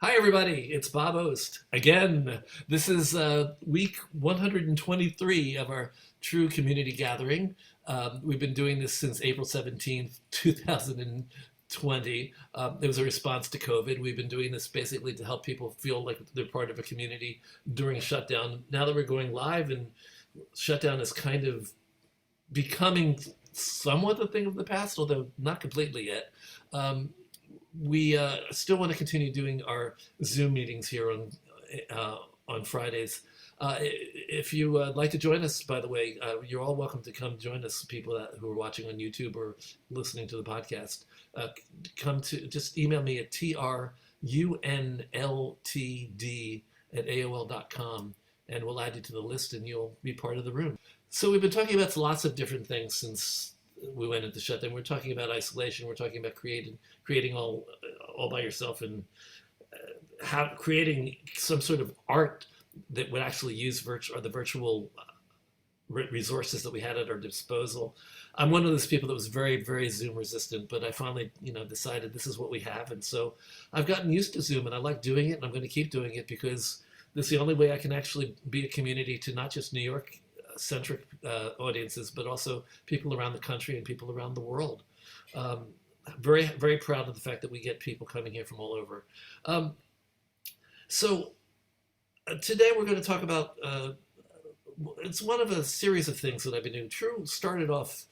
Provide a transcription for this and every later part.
Hi, everybody. It's Bob Ost. Again, this is week 123 of our True Community Gathering. We've been doing this since April 17th, 2020. It was a response to COVID. We've been doing this basically to help people feel like they're part of a community during a shutdown. Now that we're going live and shutdown is kind of becoming somewhat a thing of the past, although not completely yet. We still want to continue doing our Zoom meetings here on Fridays. If you would like to join us, by the way, you're all welcome to come join us. People who are watching on YouTube or listening to the podcast, come to just email me at trunltd@aol.com, and we'll add you to the list, and you'll be part of the room. So we've been talking about lots of different things since we went into shutdown. We're talking about isolation. We're talking about creating all by yourself, and creating some sort of art that would actually use the virtual resources that we had at our disposal. I'm one of those people that was very, very Zoom resistant, but I finally, decided this is what we have, and so I've gotten used to Zoom, and I like doing it, and I'm going to keep doing it because this is the only way I can actually be a community to not just New York centric audiences, but also people around the country and people around the world. Very, very proud of the fact that we get people coming here from all over. So today we're going to talk about, it's one of a series of things that I've been doing. True started off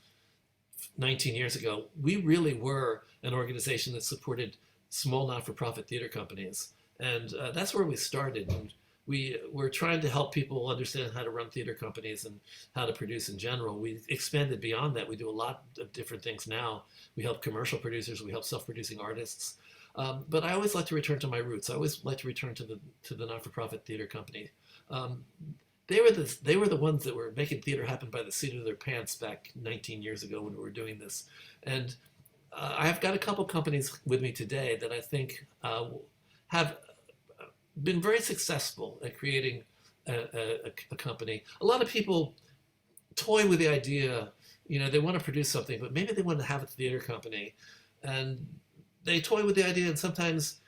19 years ago. We really were an organization that supported small not-for-profit theater companies. And that's where we started. And we were trying to help people understand how to run theater companies and how to produce in general. We expanded beyond that. We do a lot of different things now. We help commercial producers. We help self-producing artists. But I always like to return to my roots. I always like to return to the not-for-profit theater company. They were the ones that were making theater happen by the seat of their pants back 19 years ago when we were doing this. And I've got a couple companies with me today that I think have been very successful at creating a company. A lot of people toy with the idea, they want to produce something, but maybe they want to have a theater company. And they toy with the idea, and sometimes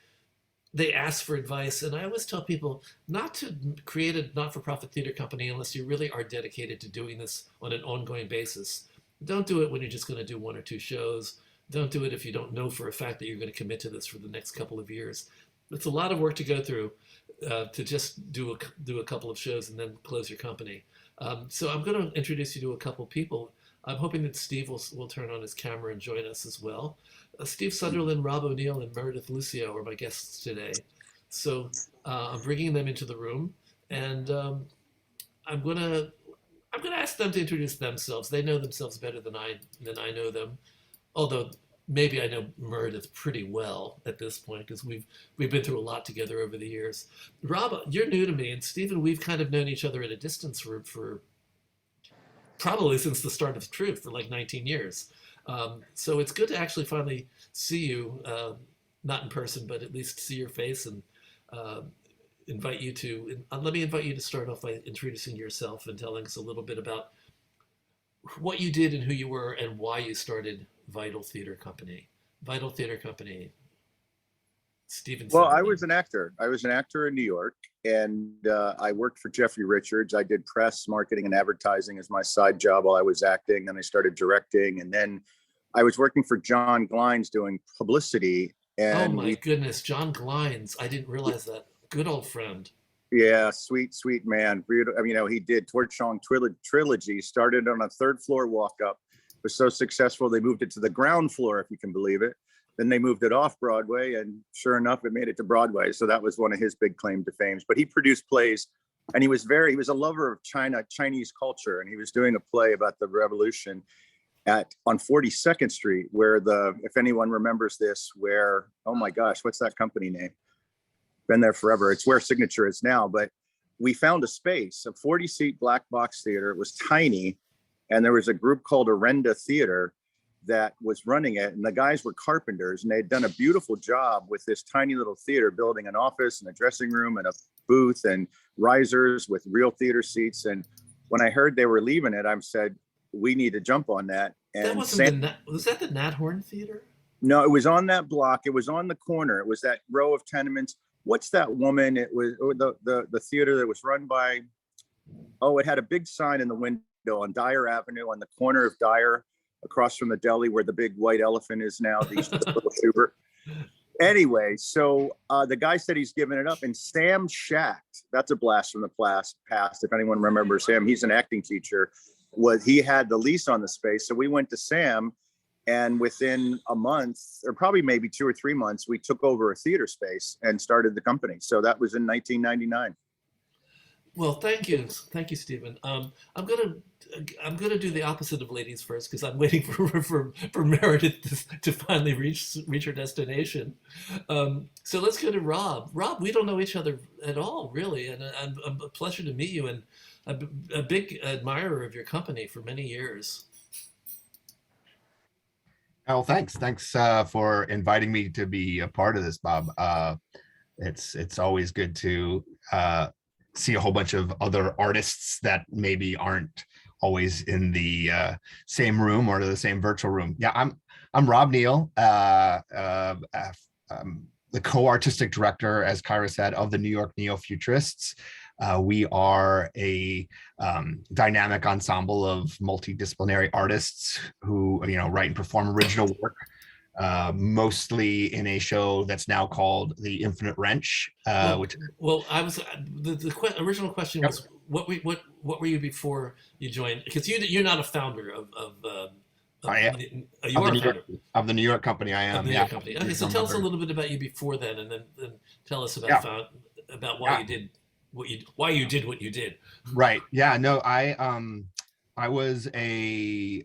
they ask for advice. And I always tell people not to create a not-for-profit theater company unless you really are dedicated to doing this on an ongoing basis. Don't do it when you're just going to do one or two shows. Don't do it if you don't know for a fact that you're going to commit to this for the next couple of years. It's a lot of work to go through to just do a couple of shows and then close your company. So I'm going to introduce you to a couple of people. I'm hoping that Steve will turn on his camera and join us as well. Steve Sunderlin, Rob ONeill, and Meredith Lucio are my guests today. So I'm bringing them into the room, and I'm gonna ask them to introduce themselves. They know themselves better than I know them, although maybe I know Meredith pretty well at this point because we've been through a lot together over the years. Rob, you're new to me, and Stephen, we've kind of known each other at a distance for probably since the start of Truth for like 19 years. So it's good to actually finally see you, not in person, but at least see your face, and invite you to. Let me invite you to start off by introducing yourself and telling us a little bit about what you did and who you were and why you started Vital Theater Company. Vital Theater Company. Stephen. Well, I was an actor. I was an actor in New York, and I worked for Jeffrey Richards. I did press, marketing, and advertising as my side job while I was acting. Then I started directing, and then I was working for John Glines doing publicity. And oh my goodness, John Glines! I didn't realize that. Good old friend. Yeah, sweet man. He did Torch Song trilogy. Started on a third floor walk up. Was so successful they moved it to the ground floor, if you can believe it. Then they moved it off Broadway, and sure enough, it made it to Broadway. So that was one of his big claim to fame. But he produced plays, and he was a lover of Chinese culture, and he was doing a play about the revolution on 42nd Street, where if anyone remembers this, oh my gosh, what's that company name? Been there forever. It's where Signature is now. But we found a space, a 40-seat black box theater. It was tiny, and there was a group called Kenda Theater that was running it, and the guys were carpenters, and they'd done a beautiful job with this tiny little theater, building an office and a dressing room and a booth and risers with real theater seats. And when I heard they were leaving it, I said, we need to jump on that. And that wasn't was that the Nat Horn Theater? No, it was on that block. It was on the corner. It was that row of tenements. what's that woman? It was the theater that was run by, oh, it had a big sign in the window on Dyer Avenue, on the corner of Dyer, across from the deli where the big white elephant is now, the little Schubert. Anyway, so the guy said he's giving it up, and Sam Schacht, that's a blast from the past. If anyone remembers him, he's an acting teacher. He had the lease on the space, so we went to Sam, and within a month, or probably maybe 2 or 3 months, we took over a theater space and started the company. So that was in 1999. Well, thank you, Stephen. I'm gonna do the opposite of ladies first because I'm waiting for Meredith to finally reach her destination. So let's go to Rob. Rob, we don't know each other at all, really, and a pleasure to meet you, and a big admirer of your company for many years. Oh, thanks. Thanks for inviting me to be a part of this, Bob. It's always good to see a whole bunch of other artists that maybe aren't always in the same room or the same virtual room. Yeah, I'm Rob Neill, the co-artistic director, as Kyra said, of the New York Neo-Futurists. We are a dynamic ensemble of multi-disciplinary artists who, write and perform original work, mostly in a show that's now called The Infinite Wrench. Well, I was the original question was what were you before you joined? Because you're not a founder of I am of the New York company. I am. Of the New York company. Okay, so tell us a little bit about you before then, and then tell us about why you did what you did. Right. Yeah. No. I was a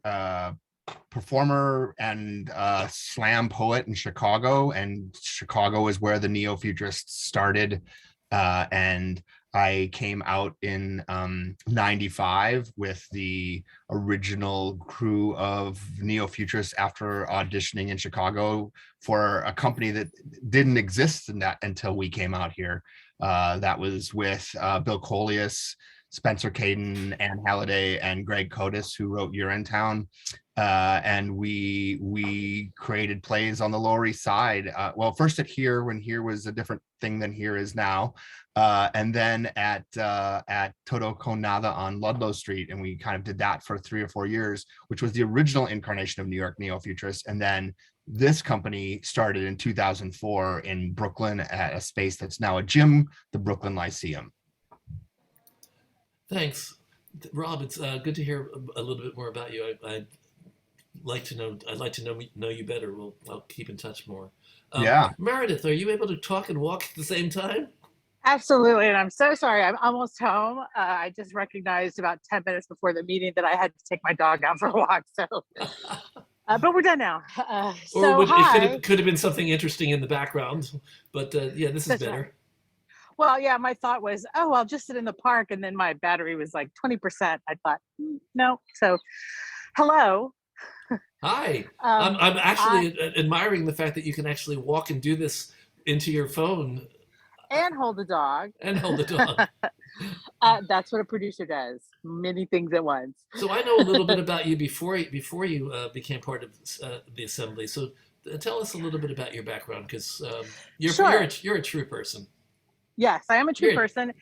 performer and slam poet in Chicago, and Chicago is where the Neo-Futurists started. And I came out in 95 with the original crew of Neo-Futurists after auditioning in Chicago for a company that didn't exist until we came out here. That was with Bill Coleus, Spencer Caden, Ann Halliday, and Greg Cotis, who wrote Urinetown. And we created plays on the Lower East Side. Well, first at Here, when Here was a different thing than Here is now, and then at Todo Con Nada on Ludlow Street, and we kind of did that for 3 or 4 years, which was the original incarnation of New York Neo-Futurists. And then this company started in 2004 in Brooklyn at a space that's now a gym, the Brooklyn Lyceum. Thanks, Rob. It's good to hear a little bit more about you. I'd like to know you better. I'll keep in touch more. Yeah. Meredith, are you able to talk and walk at the same time? Absolutely, and I'm so sorry. I'm almost home. I just recognized about 10 minutes before the meeting that I had to take my dog out for a walk. So, but we're done now. It could have been something interesting in the background, but this is better. Right. Well, yeah, my thought was, I'll just sit in the park, and then my battery was like 20%. I thought, no. So, hello. Hi. I'm actually admiring the fact that you can actually walk and do this into your phone. And hold the dog. That's what a producer does. Many things at once. So I know a little bit about you before you became part of the assembly. So tell us a little bit about your background, because you're a true person. Yes, I am a true person.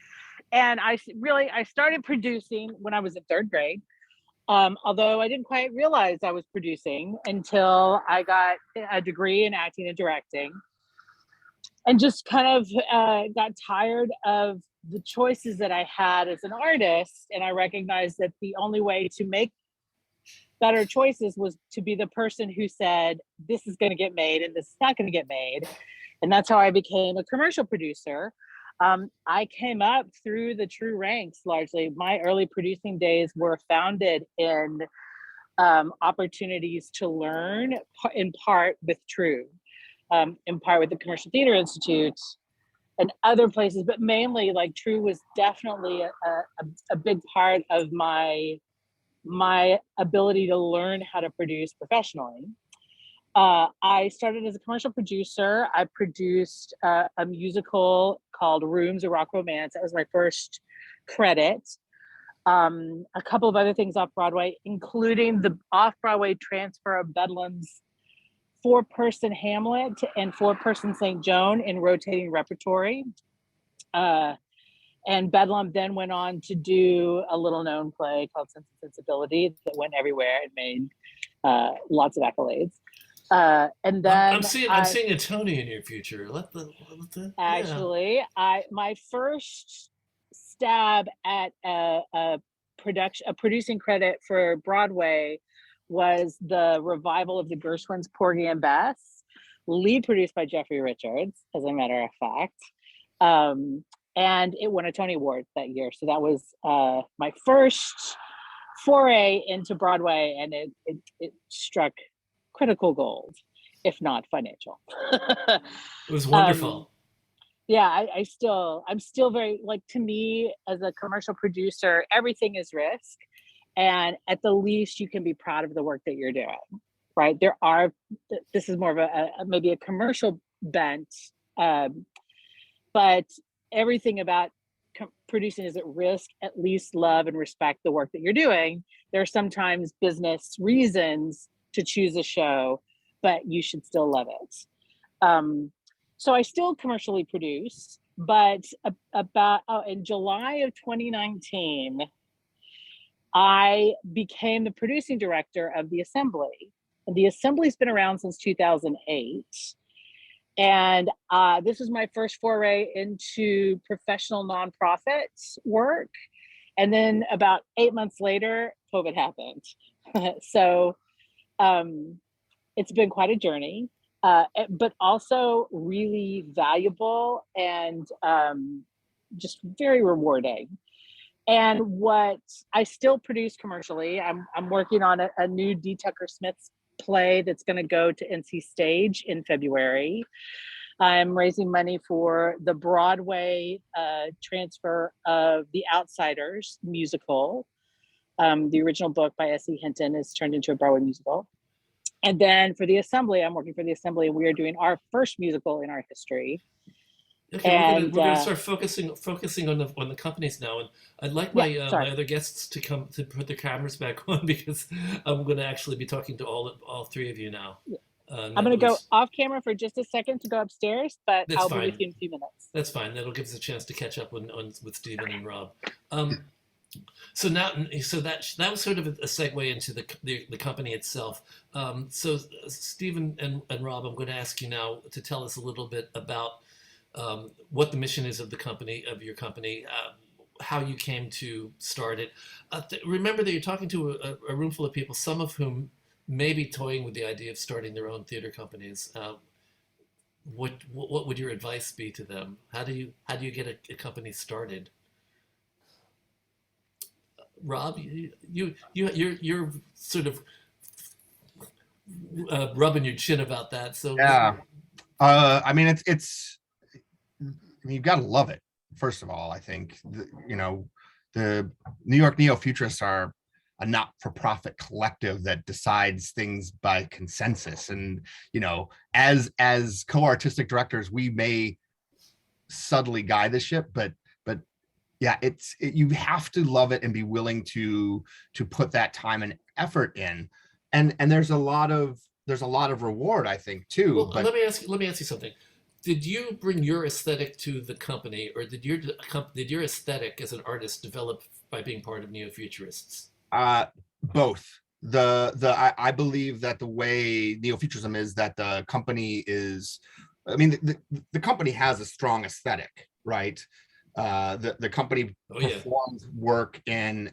And I started producing when I was in 3rd grade. Although I didn't quite realize I was producing until I got a degree in acting and directing, and just kind of got tired of the choices that I had as an artist. And I recognized that the only way to make better choices was to be the person who said, this is going to get made and this is not going to get made. And that's how I became a commercial producer. I came up through the True ranks largely. My early producing days were founded in opportunities to learn, in part with True, in part with the Commercial Theater Institute and other places, but mainly like True was definitely a big part of my ability to learn how to produce professionally. I started as a commercial producer. I produced a musical called Rooms, a Rock Romance. That was my first credit. A couple of other things off Broadway, including the off-Broadway transfer of Bedlam's 4-person Hamlet and 4-person St. Joan in rotating repertory. And Bedlam then went on to do a little known play called Sense and Sensibility that went everywhere and made lots of accolades. And then I'm seeing a Tony in your future. Actually, my first stab at a producing credit for Broadway was the revival of the Gershwin's Porgy and Bess, lead produced by Jeffrey Richards, as a matter of fact. And it won a Tony Award that year. So that was my first foray into Broadway, and it struck critical gold, if not financial. It was wonderful. Yeah, I'm still very, like, to me as a commercial producer, everything is risk. And at the least you can be proud of the work that you're doing, right? This is more of maybe a commercial bent, but everything about producing is at risk. At least love and respect the work that you're doing. There are sometimes business reasons to choose a show, but you should still love it. So I still commercially produce, but in July of 2019, I became the producing director of The Assembly. And The Assembly's been around since 2008. And this was my first foray into professional nonprofit work. And then about 8 months later, COVID happened. So it's been quite a journey, but also really valuable and just very rewarding. And what I still produce commercially, I'm working on a new D. Tucker Smith's play that's going to go to NC Stage in February. I'm raising money for the Broadway transfer of The Outsiders musical. The original book by S.E. Hinton is turned into a Broadway musical. And then for The Assembly, I'm working for The Assembly, and we are doing our first musical in our history. Okay, we're going to start focusing on the companies now, and I'd like my other guests to come to put their cameras back on, because I'm going to actually be talking to all three of you now. I'm going to go off camera for just a second to go upstairs, but I'll be with you in a few minutes. That's fine. That'll give us a chance to catch up with Stephen and Rob. So that was sort of a segue into the company itself. So Stephen and Rob, I'm going to ask you now to tell us a little bit about what the mission is of your company, how you came to start it. Remember that you're talking to a room full of people, some of whom may be toying with the idea of starting their own theater companies. What would your advice be to them? How do you get a company started? Rob, you're sort of rubbing your chin about that. So yeah, I mean it's. I mean, you've got to love it. First of all, I think the New York Neo-Futurists are a not-for-profit collective that decides things by consensus, and as co-artistic directors, we may subtly guide the ship, but yeah, you have to love it and be willing to put that time and effort in, and there's a lot of reward, I think, too. Well, let me ask you something. Did you bring your aesthetic to the company, or did your aesthetic as an artist develop by being part of Neo-Futurists? Both. I believe that the way Neofuturism is, that the company is, I mean, the company has a strong aesthetic, right? The company performs work in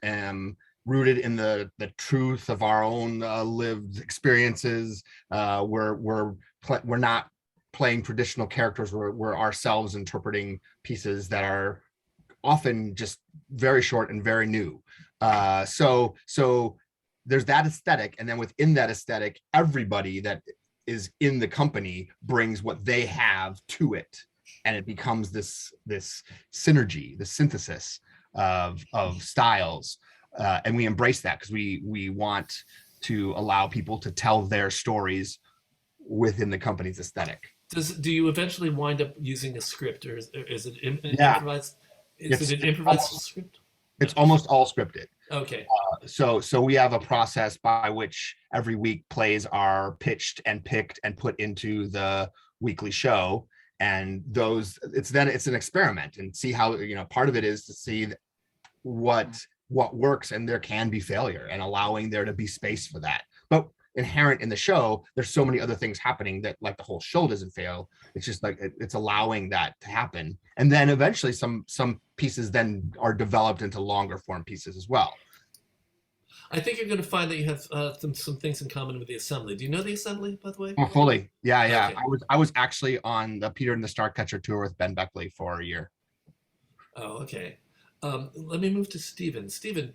rooted in the truth of our own lived experiences. We're not playing traditional characters. We're ourselves interpreting pieces that are often just very short and very new. So there's that aesthetic, and then within that aesthetic, everybody that is in the company brings what they have to it, and it becomes this synergy, the synthesis of styles, and we embrace that because we want to allow people to tell their stories within the company's aesthetic. Do you eventually wind up using a script, or is it improvised? Is it an improvised script? It's almost all scripted. Okay. So we have a process by which every week plays are pitched and picked and put into the weekly show, and it's an experiment and see how, part of it is to see what works, and there can be failure, and allowing there to be space for that. But inherent in the show, there's so many other things happening that, like, the whole show doesn't fail. It's just like it's allowing that to happen, and then eventually some pieces then are developed into longer form pieces as well. I think you're going to find that you have some things in common with the Assembly. Do you know the Assembly, by the way? Oh, fully. Yeah. Okay. I was actually on the Peter and the Starcatcher tour with Ben Beckley for a year. Oh, okay. Let me move to Stephen. Stephen,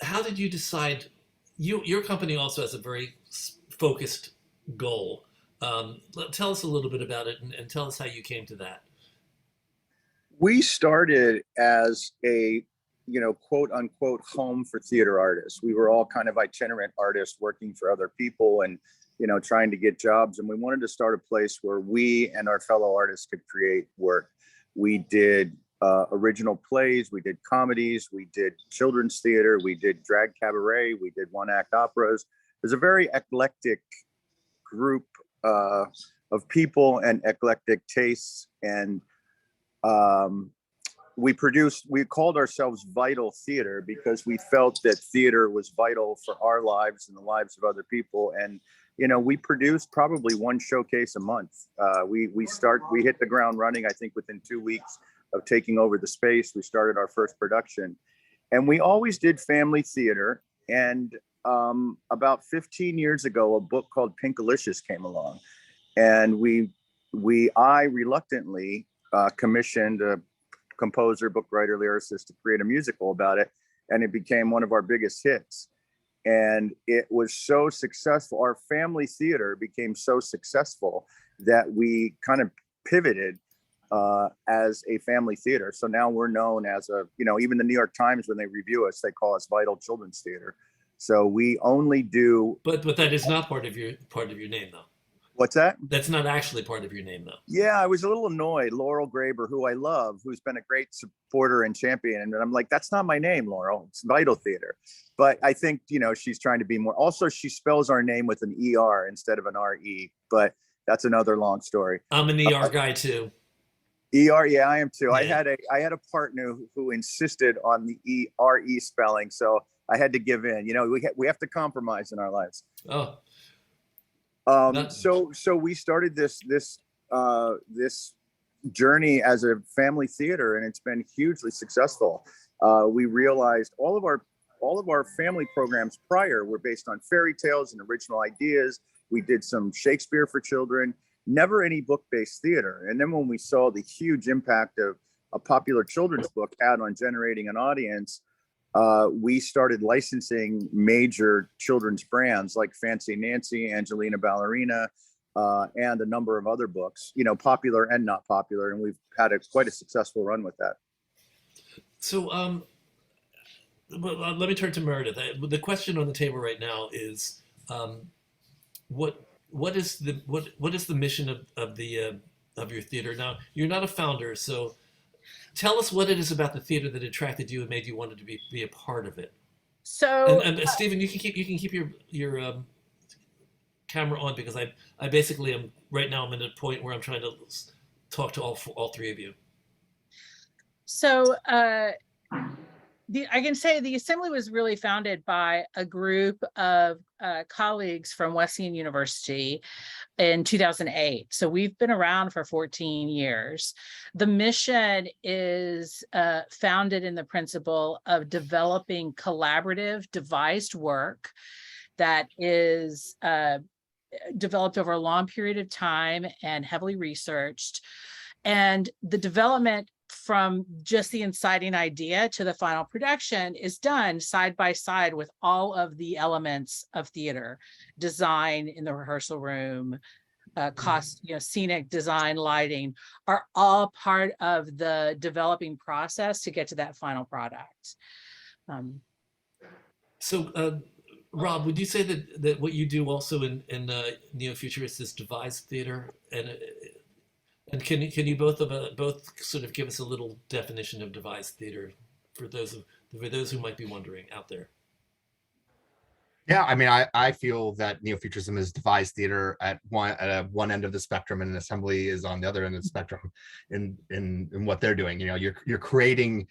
how did you decide? Your company also has a very focused goal. Tell us a little bit about it, and tell us how you came to that. We started as a, quote unquote, home for theater artists. We were all kind of itinerant artists working for other people and, trying to get jobs. And we wanted to start a place where we and our fellow artists could create work. We did original plays, we did comedies, we did children's theater, we did drag cabaret, we did one-act operas. There's a very eclectic group of people and eclectic tastes. And we called ourselves Vital Theater because we felt that theater was vital for our lives and the lives of other people. And, we produced probably one showcase a month. We hit the ground running, I think, within 2 weeks of taking over the space. We started our first production, and we always did family theater. And about 15 years ago, a book called Pinkalicious came along, and I reluctantly commissioned a composer, book writer, lyricist to create a musical about it, and it became one of our biggest hits. And it was so successful. Our family theater became so successful that we kind of pivoted as a family theater. So now we're known as even the New York Times, when they review us, they call us Vital Children's Theater. So we only do. But that is not part of your name, though. What's that? That's not actually part of your name, though. Yeah, I was a little annoyed. Laurel Graber, who I love, who's been a great supporter and champion. And I'm like, that's not my name, Laurel. It's Vital Theater. But I think, she's trying to be more. Also, she spells our name with an ER instead of an RE. But that's another long story. I'm an ER guy, too. ER, yeah, I am too. Yeah. I had a partner who insisted on the RE spelling. So I had to give in. We have to compromise in our lives. Oh. So we started this journey as a family theater, and it's been hugely successful. We realized all of our family programs prior were based on fairy tales and original ideas. We did some Shakespeare for children, never any book-based theater. And then when we saw the huge impact of a popular children's book had on generating an audience, we started licensing major children's brands like Fancy Nancy, Angelina Ballerina, and a number of other books, popular and not popular. And we've had quite a successful run with that. So let me turn to Meredith. The question on the table right now is, what is the mission of your theater? Now, you're not a founder, so tell us what it is about the theater that attracted you and made you want to be a part of it. So, and Stephen, you can keep your camera on, because I basically am right now. I'm at a point where I'm trying to talk to all three of you. So I can say the Assembly was really founded by a group of colleagues from Wesleyan University in 2008. So we've been around for 14 years. The mission is founded in the principle of developing collaborative, devised work that is developed over a long period of time and heavily researched. And the development from just the inciting idea to the final production is done side by side with all of the elements of theater: design in the rehearsal room, scenic design, lighting, are all part of the developing process to get to that final product. So, Rob, would you say that what you do also in Neo-Futurists is devised theater, and can you both sort of give us a little definition of devised theater? for those who might be wondering out there? Yeah, I mean, I feel that Neofuturism is devised theater at one end of the spectrum, and an assembly is on the other end of the spectrum in what they're doing. You know, you're creating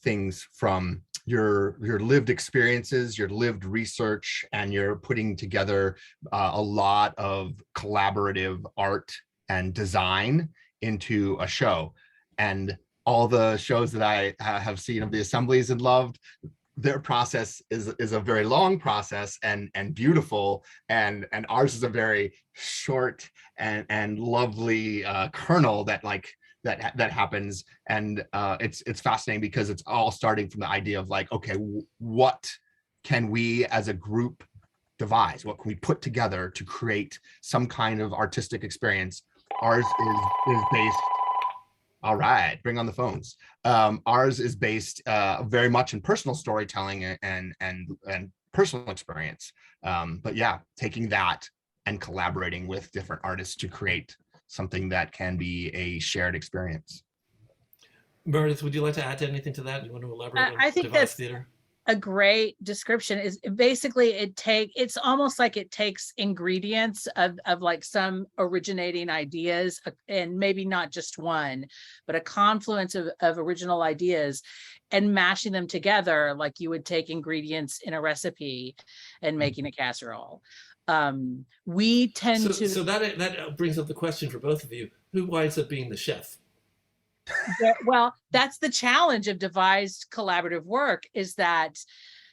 things from your lived experiences, your lived research, and you're putting together a lot of collaborative art and design into a show. And all the shows that I have seen of the assemblies and loved, their process is a very long process and beautiful, and ours is a very short and lovely kernel that that happens. And it's fascinating because it's all starting from the idea of like, okay, what can we as a group devise? What can we put together to create some kind of artistic experience? Ours is based. All right, bring on the phones. Ours is based very much in personal storytelling and personal experience. But yeah, taking that and collaborating with different artists to create something that can be a shared experience. Meredith, would you like to add anything to that? You want to elaborate on I think devised that's theater? a great description. Is basically it's almost like it takes ingredients of like some originating ideas, and maybe not just one, but a confluence of original ideas, and mashing them together like you would take ingredients in a recipe and making a casserole. We tend to. So that brings up the question for both of you: who winds up being the chef? Well, that's the challenge of devised collaborative work, is that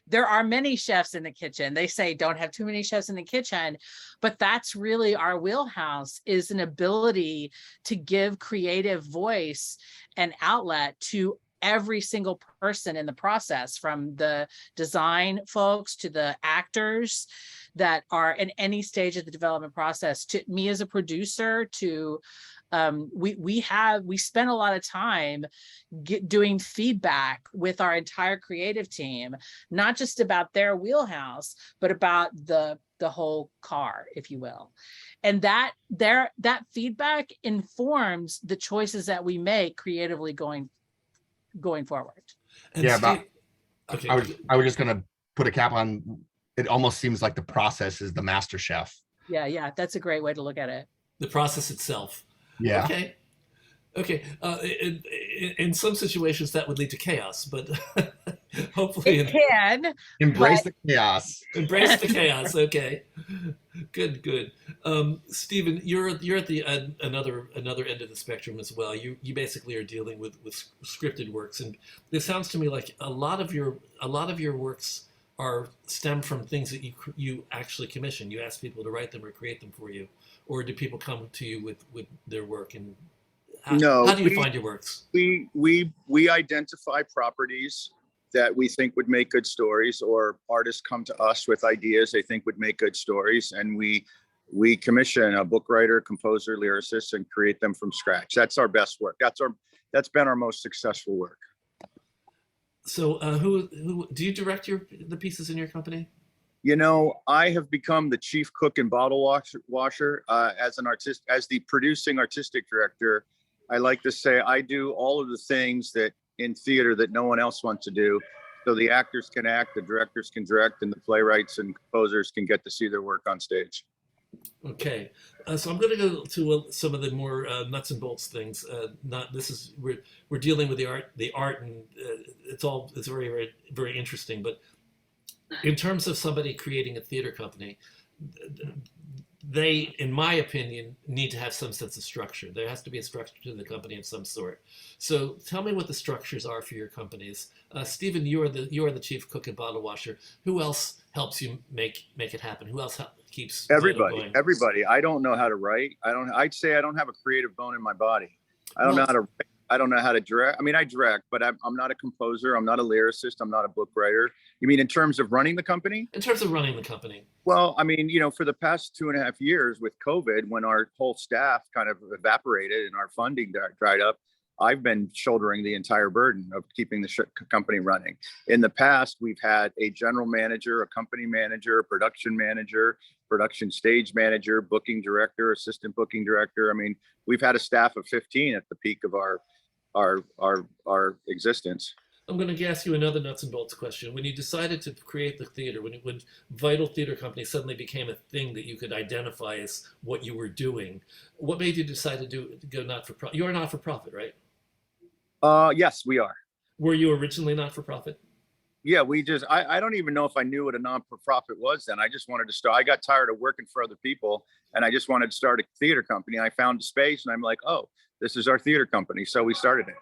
there are many chefs in the kitchen. They say don't have too many chefs in the kitchen, but that's really our wheelhouse, is an ability to give creative voice and outlet to every single person in the process, from the design folks to the actors that are in any stage of the development process, to me as a producer, to we spend a lot of time doing feedback with our entire creative team, not just about their wheelhouse, but about the whole car, if you will. And that feedback informs the choices that we make creatively going forward. And Yeah, Steve, okay. I was just gonna put a cap on. It almost seems like the process is the master chef. Yeah, that's a great way to look at it. The process itself. Yeah. Okay. In some situations that would lead to chaos, but hopefully It can Embrace the chaos. embrace the chaos. Okay. Good. Stephen, you're at the another end of the spectrum as well. You basically are dealing with scripted works, and it sounds to me like a lot of your works are stem from things that you actually commission. You ask people to write them or create them for you, or do people come to you with their work? And how do you find your works? We identify properties that we think would make good stories, or artists come to us with ideas they think would make good stories, and we commission a book writer, composer, lyricist, and create them from scratch. That's our best work. That's been our most successful work. So who do you direct the pieces in your company? You know, I have become the chief cook and bottle washer as an artist, as the producing artistic director. I like to say I do all of the things that in theater that no one else wants to do. So the actors can act, the directors can direct, and the playwrights and composers can get to see their work on stage. Okay, so I'm going to go to some of the more nuts and bolts things. We're dealing with the art, and it's very, very interesting. But in terms of somebody creating a theater company, they, in my opinion, need to have some sense of structure. There has to be a structure to the company of some sort. So tell me what the structures are for your companies. Stephen, you are the chief cook and bottle washer. Who else helps you make it happen? Who else keeps everybody? I don't know how to write. I'd say I don't have a creative bone in my body. I don't know how to write. I don't know how to direct. I mean, I direct, but I'm not a composer. I'm not a lyricist. I'm not a book writer. You mean in terms of running the company? In terms of running the company. Well, I mean, for the past 2.5 years with COVID, when our whole staff kind of evaporated and our funding dried up, I've been shouldering the entire burden of keeping the company running. In the past, we've had a general manager, a company manager, a production manager, production stage manager, booking director, assistant booking director. I mean, we've had a staff of 15 at the peak of our existence. I'm going to ask you another nuts and bolts question. When you decided to create the theater, when Vital Theater Company suddenly became a thing that you could identify as what you were doing, what made you decide to go not for profit? You're not for profit, right? Yes, we are. Were you originally not for profit? Yeah, I don't even know if I knew what a non-for-profit was then. I just wanted to start. I got tired of working for other people and I just wanted to start a theater company. I found a space and I'm like, oh, this is our theater company. So we started it.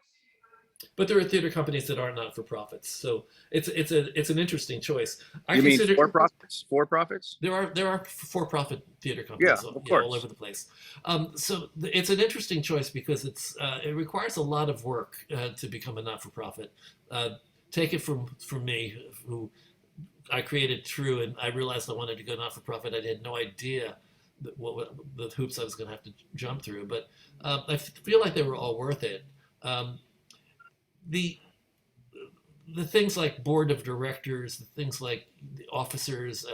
But there are theater companies that are not for profits, so it's an interesting choice. You mean for profits? For profits? There are for profit theater Yeah, companies, of course. all over the place. So it's an interesting choice because it requires a lot of work to become a not for profit. Take it from me, who I created True, and I realized I wanted to go not for profit. I had no idea what the hoops I was going to have to jump through, but I feel like they were all worth it. The things like board of directors, the things like the officers,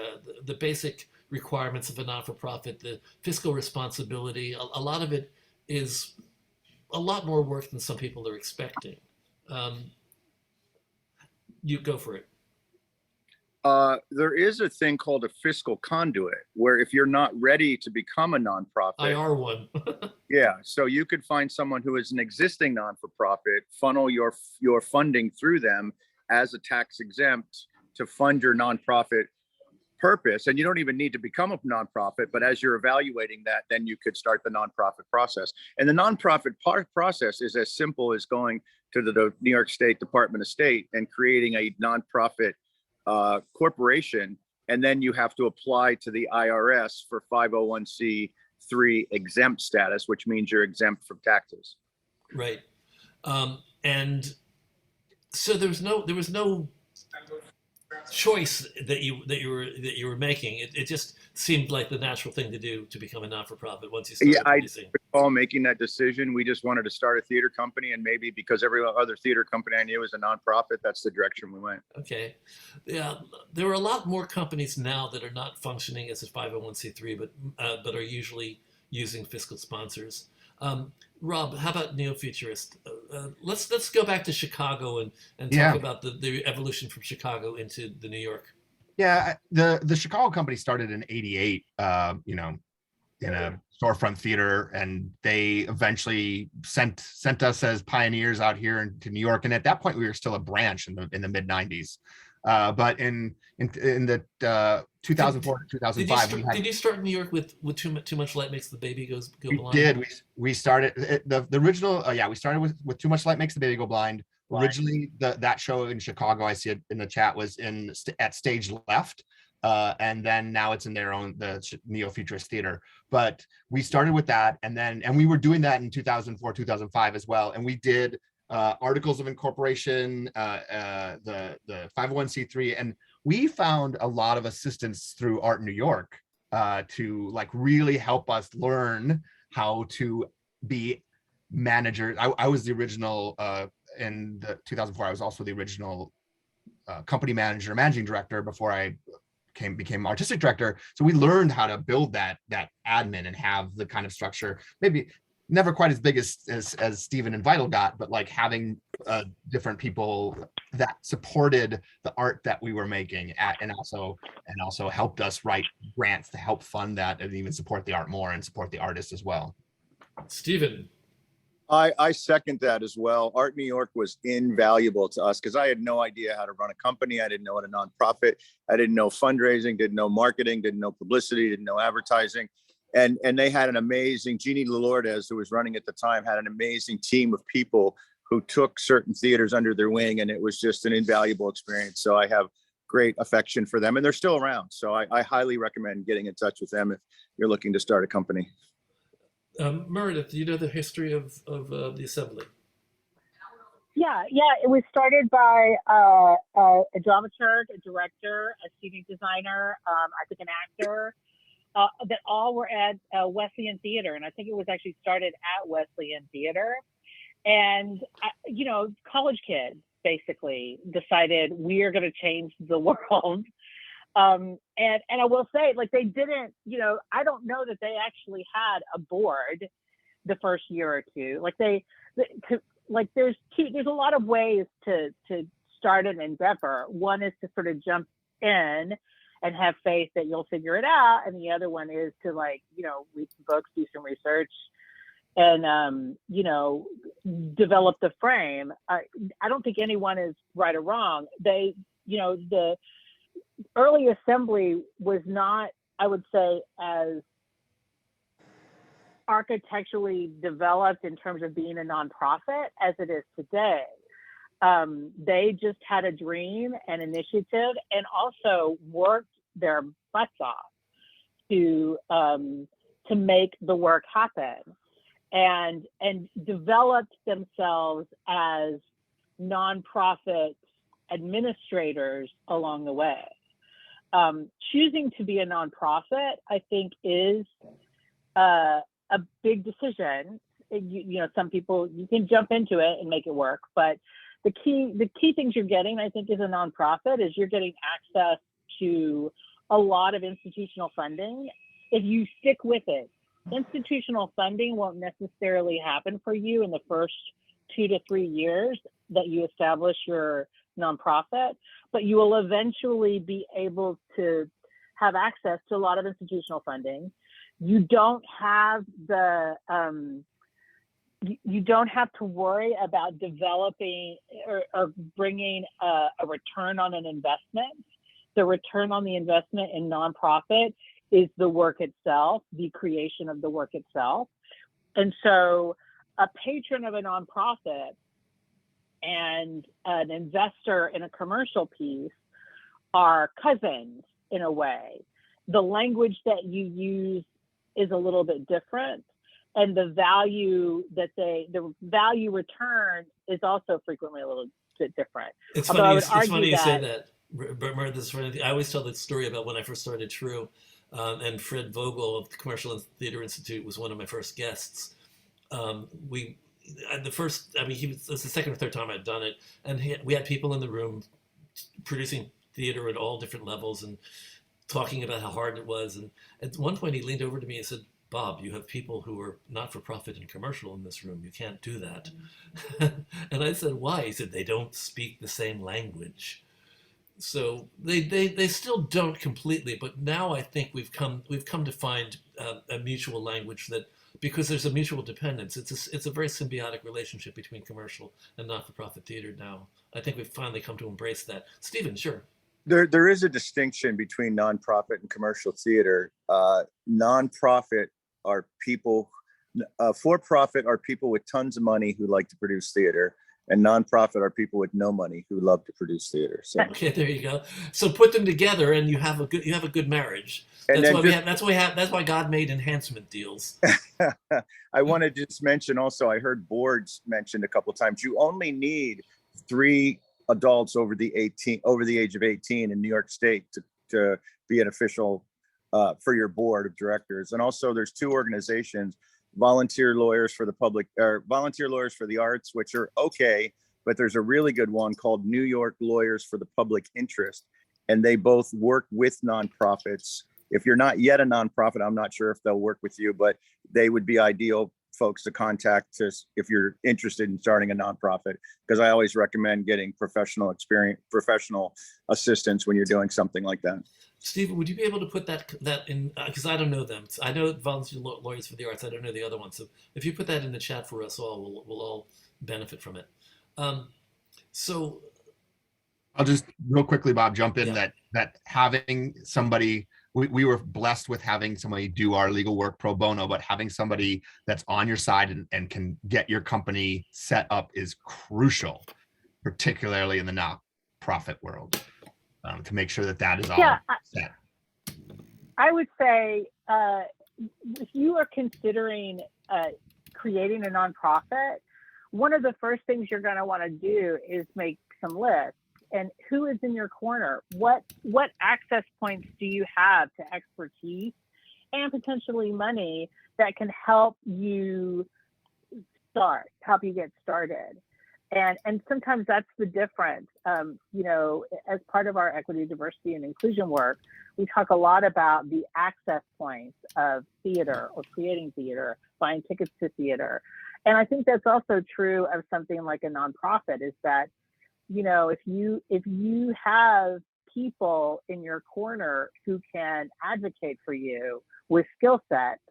the basic requirements of a not-for-profit, the fiscal responsibility, a lot of it is a lot more work than some people are expecting. You go for it. There is a thing called a fiscal conduit, where if you're not ready to become a nonprofit, I are one. yeah, so you could find someone who is an existing non-for-profit, funnel your funding through them as a tax exempt to fund your nonprofit purpose. And you don't even need to become a nonprofit, but as you're evaluating that, then you could start the nonprofit process. And the nonprofit process is as simple as going to the New York State Department of State and creating a nonprofit corporation, and then you have to apply to the IRS for 501c3 exempt status, which means you're exempt from taxes. Right. And so there was no choice that you were making. It just seemed like the natural thing to do to become a not-for-profit once you started producing. I recall making that decision. We just wanted to start a theater company, and maybe because every other theater company I knew was a nonprofit, that's the direction we went. Okay. Yeah, there are a lot more companies now that are not functioning as a 501c3, but are usually using fiscal sponsors. Rob, how about Neo-Futurist? Let's go back to Chicago and talk about the evolution from Chicago into the New York. Yeah, the Chicago company started in '88, in a storefront theater, and they eventually sent us as pioneers out here to New York. And at that point, we were still a branch in the mid '90s. But in the 2004 to 2005, did you start in New York with too much light makes the baby go blind? We did. We started the original. We started with Too Much Light Makes the Baby Go Blind. Originally, that show in Chicago, I see it in the chat, was at Stage Left, and then now it's in the Neo-Futurist Theater. But we started with that, and we were doing that in 2004, 2005 as well, and we did articles of incorporation, the 501c3, and we found a lot of assistance through Art New York to like really help us learn how to be managers. I was the original in the 2004. I was also the original company manager, managing director before I became artistic director. So we learned how to build that admin and have the kind of structure, maybe never quite as big as Stephen and Vital got, but like having different people that supported the art that we were making and also helped us write grants to help fund that and even support the art more and support the artists as well. Stephen. I second that as well. Art New York was invaluable to us because I had no idea how to run a company. I didn't know what a nonprofit. I didn't know fundraising, didn't know marketing, didn't know publicity, didn't know advertising. And they had an amazing, Jeannie Lourdes, who was running at the time, had an amazing team of people who took certain theaters under their wing, and it was just an invaluable experience. So I have great affection for them, and they're still around. So I highly recommend getting in touch with them if you're looking to start a company. Meredith, do you know the history of the assembly? Yeah, it was started by a dramaturg, a director, a scenic designer, I think an actor, that all were at Wesleyan Theater. And I think it was actually started at Wesleyan Theater. And, college kids basically decided we are going to change the world. And I will say, like, they didn't, I don't know that they actually had a board the first year or two. Like there's a lot of ways to start an endeavor. One is to sort of jump in and have faith that you'll figure it out, and the other one is to, like, you know, read some books, do some research, and you know, develop the frame. I don't think anyone is right or wrong. They, you know, the early assembly was not, I would say, as architecturally developed in terms of being a nonprofit as it is today. They just had a dream and initiative, and also worked their butts off to make the work happen, and developed themselves as nonprofit administrators along the way. Choosing to be a nonprofit, I think, is a big decision. You know, some people, you can jump into it and make it work, but the key things you're getting, I think, as a nonprofit is you're getting access to a lot of institutional funding if you stick with it. Institutional funding won't necessarily happen for you in the first 2 to 3 years that you establish your nonprofit, but you will eventually be able to have access to a lot of institutional funding. You don't have the you don't have to worry about developing or bringing a return on an investment. The return on the investment in nonprofit is the work itself, the creation of the work itself. And so a patron of a nonprofit and an investor in a commercial piece are cousins in a way. The language that you use is a little bit different, and the value return is also frequently a little bit different. It's Although funny you say that. Meredith, this is funny. I always tell the story about when I first started True, and Fred Vogel of the Commercial and Theater Institute was one of my first guests. He was the second or third time I'd done it, and we had people in the room producing theater at all different levels and talking about how hard it was. And at one point he leaned over to me and said, "Bob, you have people who are not-for-profit and commercial in this room. You can't do that." And I said, "Why?" He said, "They don't speak the same language." So they still don't completely, but now I think we've come to find a mutual language that, because there's a mutual dependence, it's a very symbiotic relationship between commercial and not-for-profit theater now. I think we've finally come to embrace that. Stephen, sure. There is a distinction between nonprofit and commercial theater. Nonprofit are people, for-profit are people with tons of money who like to produce theater, and nonprofit are people with no money who love to produce theater. So okay, there you go. So put them together, and you have a good marriage. That's why God made enhancement deals. I want to just mention also, I heard boards mentioned a couple of times. You only need 3 adults over the age of 18 in New York State to be an official for your board of directors. And also there's 2 organizations, Volunteer Lawyers for the Public, or Volunteer Lawyers for the Arts, which are okay, but there's a really good one called New York Lawyers for the Public Interest. And they both work with nonprofits. If you're not yet a nonprofit, I'm not sure if they'll work with you, but they would be ideal folks to contact if you're interested in starting a nonprofit, because I always recommend getting professional assistance when you're doing something like that. Stephen, would you be able to put that in, because I don't know them. I know Volunteer Lawyers for the Arts. I don't know the other one. So if you put that in the chat for us all, we'll all benefit from it. So I'll just real quickly, Bob, jump in Yeah. that having somebody, we were blessed with having somebody do our legal work pro bono, but having somebody that's on your side and can get your company set up is crucial, particularly in the not-profit world, to make sure that is all set. I would say if you are considering creating a nonprofit, one of the first things you're going to want to do is make some lists. And who is in your corner? What access points do you have to expertise and potentially money that can help you get started? And sometimes that's the difference. As part of our equity, diversity, and inclusion work, we talk a lot about the access points of theater or creating theater, buying tickets to theater. And I think that's also true of something like a nonprofit, is that if you have people in your corner who can advocate for you with skill sets,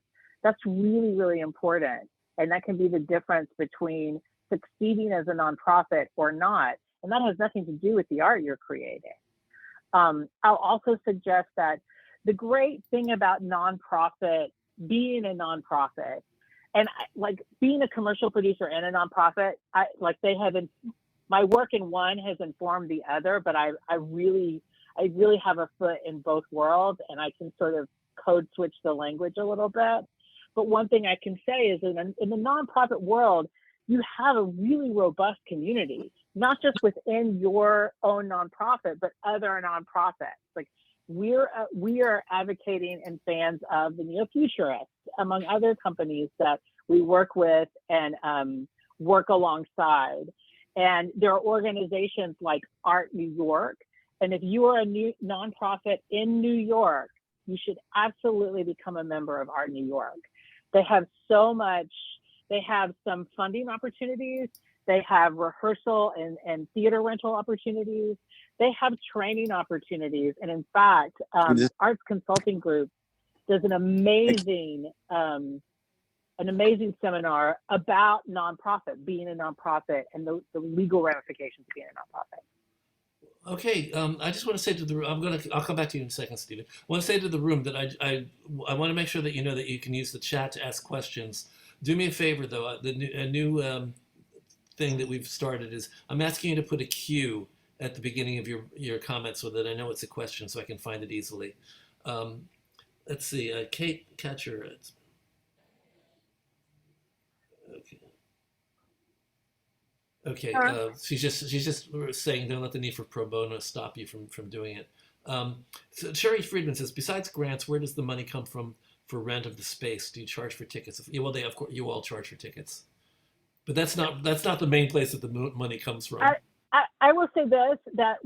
that's really, really important. And that can be the difference between succeeding as a nonprofit or not. And that has nothing to do with the art you're creating. I'll also suggest that the great thing about being a nonprofit, and like being a commercial producer and a nonprofit, my work in one has informed the other, but I really have a foot in both worlds, and I can sort of code switch the language a little bit. But one thing I can say is in the nonprofit world, you have a really robust community, not just within your own nonprofit, but other nonprofits. Like we are advocating and fans of the Neofuturists, among other companies that we work with and work alongside. And there are organizations like Art New York. And if you are a new nonprofit in New York, you should absolutely become a member of Art New York. They have so much. They have some funding opportunities. They have rehearsal and theater rental opportunities. They have training opportunities. And in fact, Arts Consulting Group does an amazing seminar about being a nonprofit, and the legal ramifications of being a nonprofit. Okay, I just want to say to the room, I'll come back to you in a second, Stephen. I want to say to the room that I want to make sure that you know that you can use the chat to ask questions. Do me a favor though, a new thing that we've started is I'm asking you to put a Q at the beginning of your comments so that I know it's a question so I can find it easily. Let's see, Kate Catcher. Okay. Okay, she's just saying don't let the need for pro bono stop you from doing it. So Sherry Friedman says, besides grants, where does the money come from for rent of the space? Do you charge for tickets? Yeah, well, of course you all charge for tickets, but that's not the main place that the money comes from. I will say this, that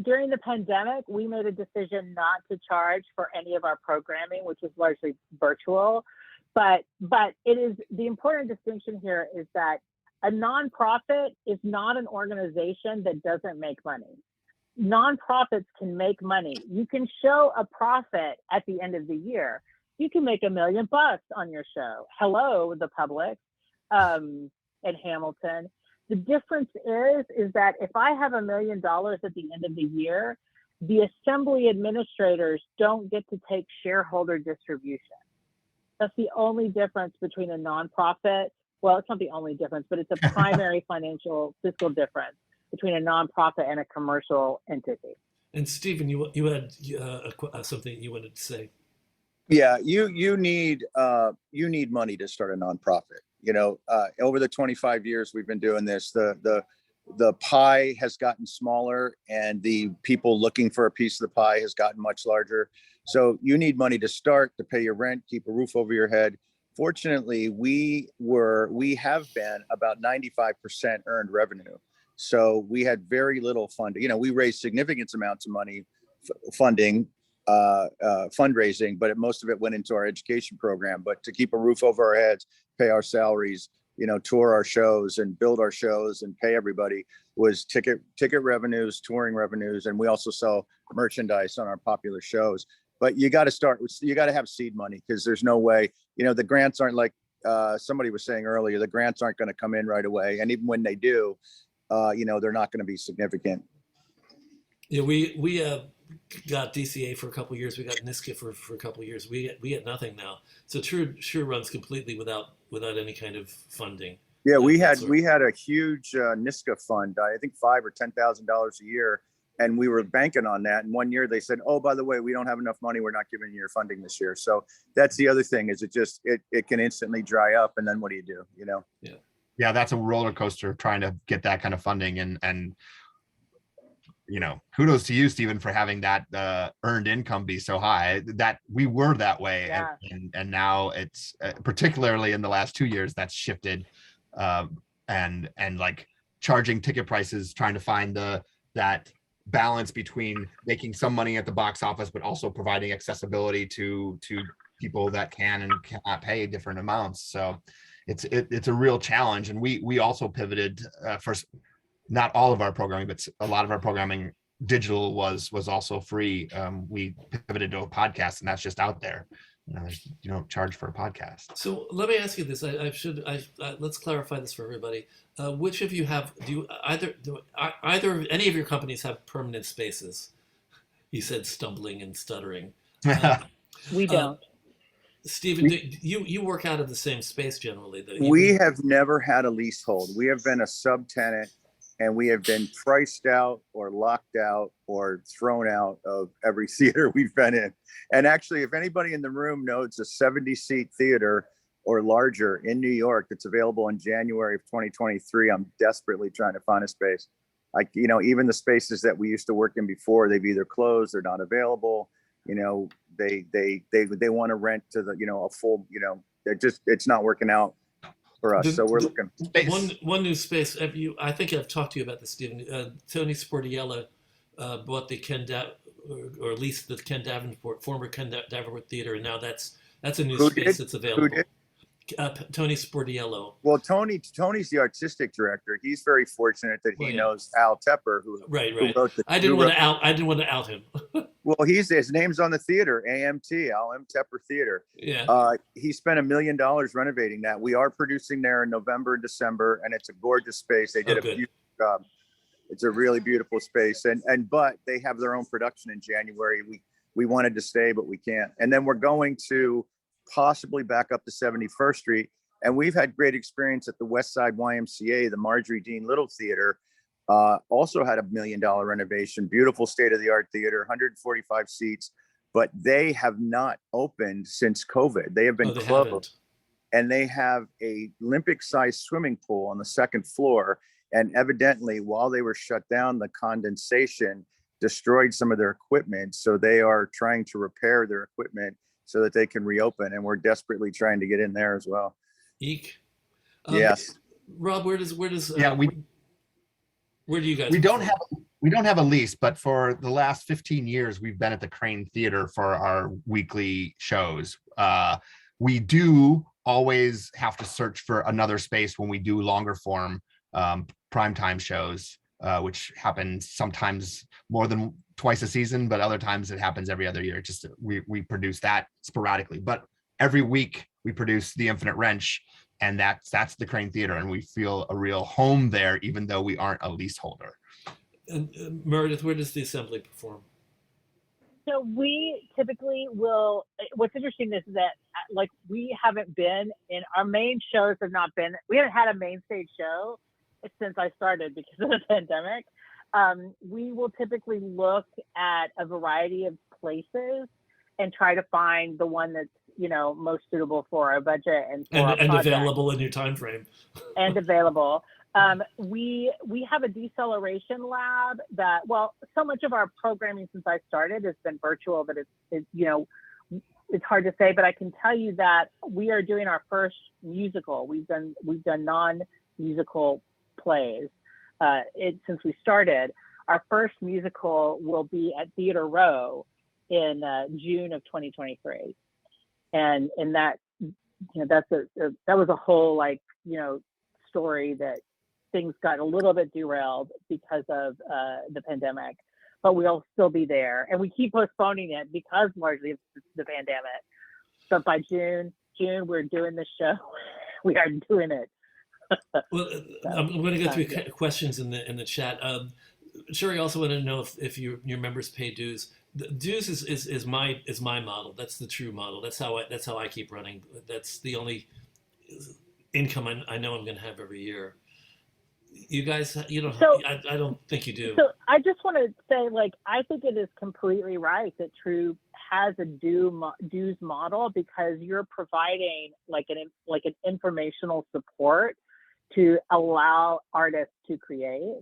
during the pandemic, we made a decision not to charge for any of our programming, which was largely virtual. But it is, the important distinction here is that a nonprofit is not an organization that doesn't make money. Nonprofits can make money. You can show a profit at the end of the year. You can make $1 million on your show. Hello, the public, in Hamilton. The difference is that if I have $1 million at the end of the year, the assembly administrators don't get to take shareholder distribution. That's the only difference between a nonprofit. Well, it's not the only difference, but it's a primary financial fiscal difference between a nonprofit and a commercial entity. And Stephen, you had something you wanted to say. Yeah, you need money to start a nonprofit. Over the 25 years we've been doing this, the pie has gotten smaller and the people looking for a piece of the pie has gotten much larger. So you need money to start, to pay your rent, keep a roof over your head. Fortunately, we have been about 95% earned revenue. So we had very little funding. We raised significant amounts of money fundraising, but most of it went into our education program. But to keep a roof over our heads, pay our salaries, tour our shows and build our shows and pay everybody was ticket revenues, touring revenues, and we also sell merchandise on our popular shows. But you got to have seed money, because there's no way, the grants aren't like somebody was saying earlier, the grants aren't going to come in right away. And even when they do, they're not going to be significant. Yeah, we got DCA for a couple of years. We got Niskit for a couple of years. We get nothing now. So True runs completely without any kind of funding. Yeah, we had a huge Niskit fund. I think $5,000 or $10,000 a year, and we were banking on that. And one year they said, "Oh, by the way, we don't have enough money. We're not giving you your funding this year." So that's the other thing, is it can instantly dry up, and then what do you do? Yeah, that's a roller coaster trying to get that kind of funding, and kudos to you, Stephen, for having that earned income be so high. That we were that way, yeah. and now it's particularly in the last 2 years that's shifted, and like charging ticket prices, trying to find that balance between making some money at the box office but also providing accessibility to people that can and cannot pay different amounts. So it's a real challenge. And we also pivoted not all of our programming, but a lot of our programming digital was also free. We pivoted to a podcast, and that's just out there. You don't charge for a podcast. So let me ask you this. Let's clarify this for everybody. Which of you have, either any of your companies have permanent spaces? You said stumbling and stuttering. We don't. Stephen, you work out of the same space generally. We have never had a leasehold. We have been a subtenant, and we have been priced out or locked out or thrown out of every theater we've been in. And actually, if anybody in the room knows a 70-seat theater or larger in New York that's available in January of 2023, I'm desperately trying to find a space. Like, even the spaces that we used to work in before, they've either closed, they're not available. They want to rent to the, a full, it's not working out for us. So we're looking. One new space. I think I've talked to you about this, Stephen. Tony Sportiello bought the or leased the former Ken Davenport Theater, and now that's a new space that's available. Who did? Tony Sportiello. Well, Tony's the artistic director. He's very fortunate that he knows Al Tepper, who wrote I didn't want to out him. Well, his name's on the theater, AMT, Al M. Tepper Theater. Yeah. He spent $1 million renovating that. We are producing there in November and December, and it's a gorgeous space. They did a beautiful job. It's a really beautiful space, but they have their own production in January. We wanted to stay, but we can't. And then we're going to possibly back up to 71st Street. And we've had great experience at the West Side YMCA, the Marjorie Dean Little Theater. Also had $1 million renovation, beautiful state-of-the-art theater, 145 seats, but they have not opened since COVID. They have been closed. And they have a Olympic-sized swimming pool on the second floor. And evidently, while they were shut down, the condensation destroyed some of their equipment. So they are trying to repair their equipment so that they can reopen. And we're desperately trying to get in there as well. Eek. Yes. Rob, where do you guys? We don't have a lease, but for the last 15 years, we've been at the Crane Theater for our weekly shows. We do always have to search for another space when we do longer form primetime shows, which happens sometimes more than twice a season, but other times it happens every other year. Just we produce that sporadically, but every week we produce The Infinite Wrench, and that's the Crane Theater, and we feel a real home there, even though we aren't a leaseholder. And Meredith, where does the assembly perform? So we typically will. What's interesting is that we haven't been in our main shows we haven't had a main stage show since I started because of the pandemic. We will typically look at a variety of places and try to find the one that's most suitable for our budget and available in your time frame. And available. We have a deceleration lab that, so much of our programming since I started has been virtual, but it's hard to say, but I can tell you that we are doing our first musical. We've done non-musical plays since we started. Our first musical will be at Theater Row in June of 2023, and that that was a whole story that things got a little bit derailed because of the pandemic, but we'll still be there, and we keep postponing it because largely of the pandemic. But by June we're doing the show. We are doing it. Well, I'm going to go through questions in the chat. Sherry also wanted to know if your members pay dues. The dues is my model. That's the true model. That's how I keep running. That's the only income I know I'm going to have every year. You guys, I don't think you do. So I just want to say, I think it is completely right that True has a dues model because you're providing an informational support to allow artists to create.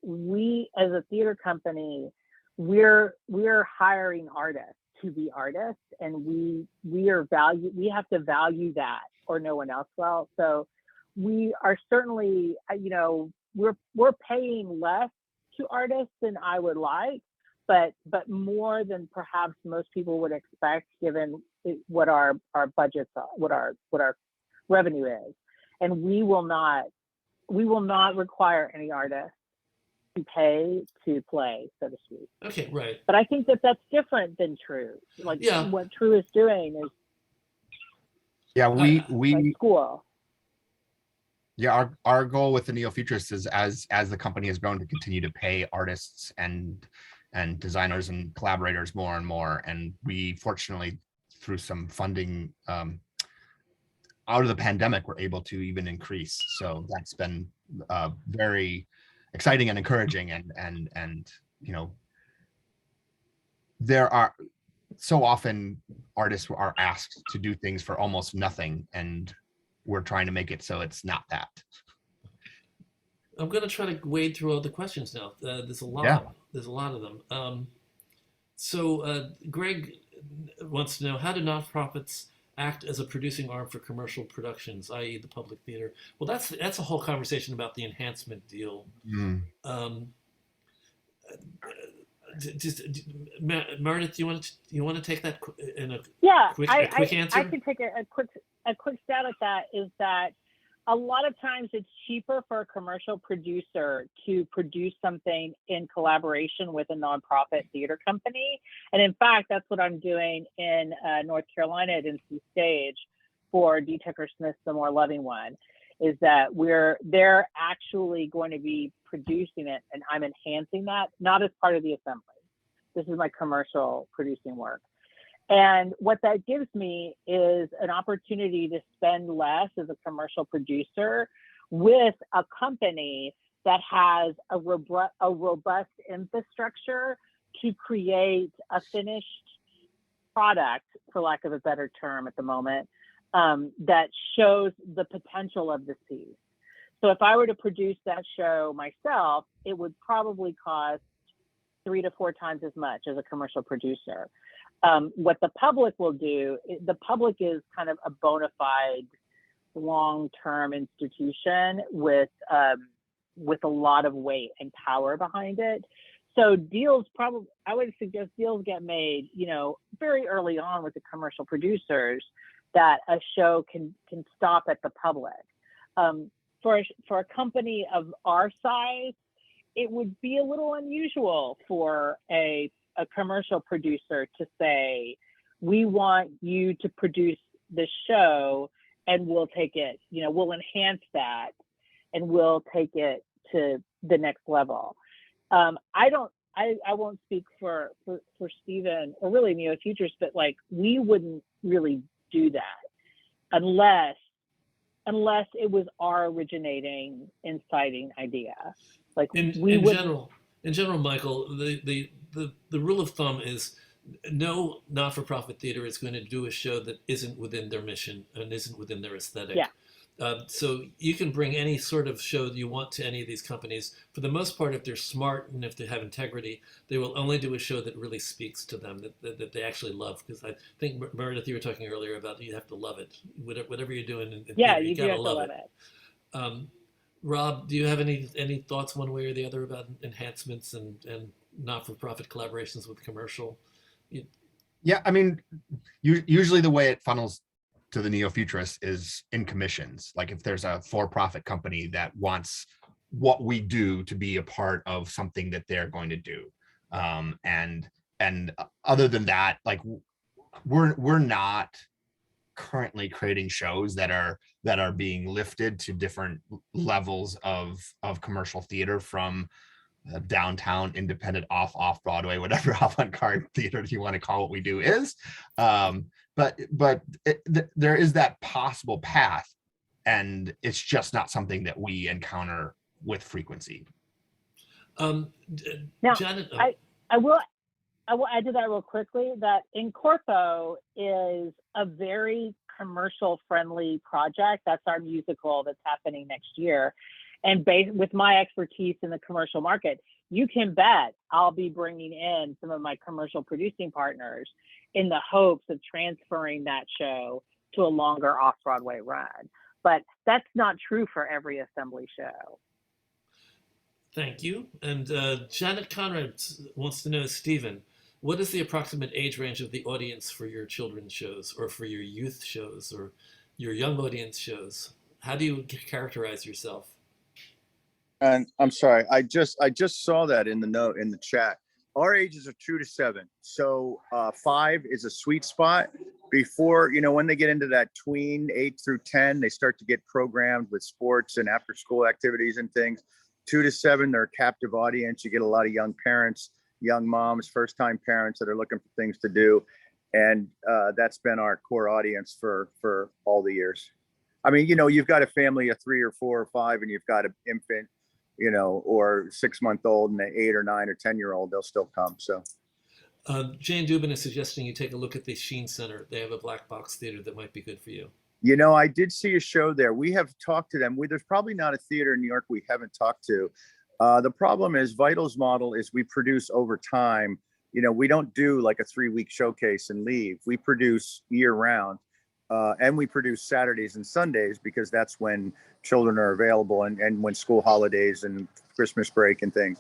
We as a theater company, we're hiring artists to be artists, and we have to value that, or no one else will. So we are certainly, we're paying less to artists than I would like, but more than perhaps most people would expect, given what our budgets are, what our revenue is. And we will not we will not require any artist to pay to play, so to speak. Okay, right. But I think that that's different than True. Like what True is doing is we school. Yeah, our goal with the Neofuturist is as the company has grown to continue to pay artists and designers and collaborators more and more. And we fortunately, through some funding out of the pandemic, were able to even increase. So that's been very exciting and encouraging. And you know, there are so often artists are asked to do things for almost nothing, and we're trying to make it so it's not that. I'm going to try to wade through all the questions now. There's a lot. Yeah. There's a lot of them. Greg wants to know, how do nonprofits act as a producing arm for commercial productions, i.e. the public theater? Well, that's a whole conversation about the enhancement deal. Meredith, you want to take that in a quick answer? I can take a quick stab at that. Is that a lot of times it's cheaper for a commercial producer to produce something in collaboration with a nonprofit theater company. And in fact, that's what I'm doing in North Carolina at NC Stage for D. Tucker Smith's The More Loving One, is that they're actually going to be producing it, and I'm enhancing that, not as part of the assembly. This is my commercial producing work. And what that gives me is an opportunity to spend less as a commercial producer with a company that has a robust infrastructure to create a finished product, for lack of a better term at the moment, that shows the potential of this piece. So if I were to produce that show myself, it would probably cost 3 to 4 times as much as a commercial producer. What the public will do, the public is kind of a bona fide long-term institution with a lot of weight and power behind it. So deals I would suggest deals get made, very early on with the commercial producers, that a show can stop at the public. For a company of our size, it would be a little unusual for a commercial producer to say, we want you to produce the show and we'll take it, we'll enhance that and we'll take it to the next level. I won't speak for Stephen or really Neofuturist, but like, we wouldn't really do that unless it was our originating, inciting idea. Like in general, Michael, the rule of thumb is no not-for-profit theater is going to do a show that isn't within their mission and isn't within their aesthetic. Yeah. So you can bring any sort of show that you want to any of these companies. For the most part, if they're smart and if they have integrity, they will only do a show that really speaks to them, that they actually love. Because I think, Meredith, you were talking earlier about you have to love it. Whatever you're doing in theater, you gotta love it. Rob, do you have any thoughts one way or the other about enhancements and not-for-profit collaborations with commercial? Yeah, I mean, usually the way it funnels to the Neofuturist is in commissions. Like if there's a for-profit company that wants what we do to be a part of something that they're going to do. And other than that, like we're not currently creating shows that are being lifted to different levels of commercial theater, from downtown independent off Broadway, whatever avant-garde theater you want to call what we do is. But there is that possible path, and it's just not something that we encounter with frequency. Now, Janet, I will add to that real quickly that Incorpo is a very commercial friendly project. That's our musical that's happening next year. And with my expertise in the commercial market, you can bet I'll be bringing in some of my commercial producing partners in the hopes of transferring that show to a longer off-Broadway run. But that's not true for every assembly show. Thank you. And Janet Conrad wants to know, Stephen, what is the approximate age range of the audience for your children's shows, or for your youth shows, or your young audience shows? How do you characterize yourself? And I'm sorry, I just saw that in the note in the chat. Our ages are 2 to 7, so 5 is a sweet spot. Before, when they get into that tween 8 through 10, they start to get programmed with sports and after school activities and things. 2 to 7, they're a captive audience. You get a lot of young parents, young moms, first time parents that are looking for things to do, and that's been our core audience for all the years. I mean, you've got a family of 3 or 4 or 5, and you've got an infant, or 6-month-old and an 8 or 9 or 10-year-old, they'll still come. So Jane Dubin is suggesting you take a look at the Sheen Center. They have a black box theater that might be good for you. I did see a show there. We have talked to them. There's probably not a theater in New York we haven't talked to. The problem is Vital's model is we produce over time. We don't do like a 3-week showcase and leave. We produce year round. And we produce Saturdays and Sundays because that's when children are available and when school holidays and Christmas break and things.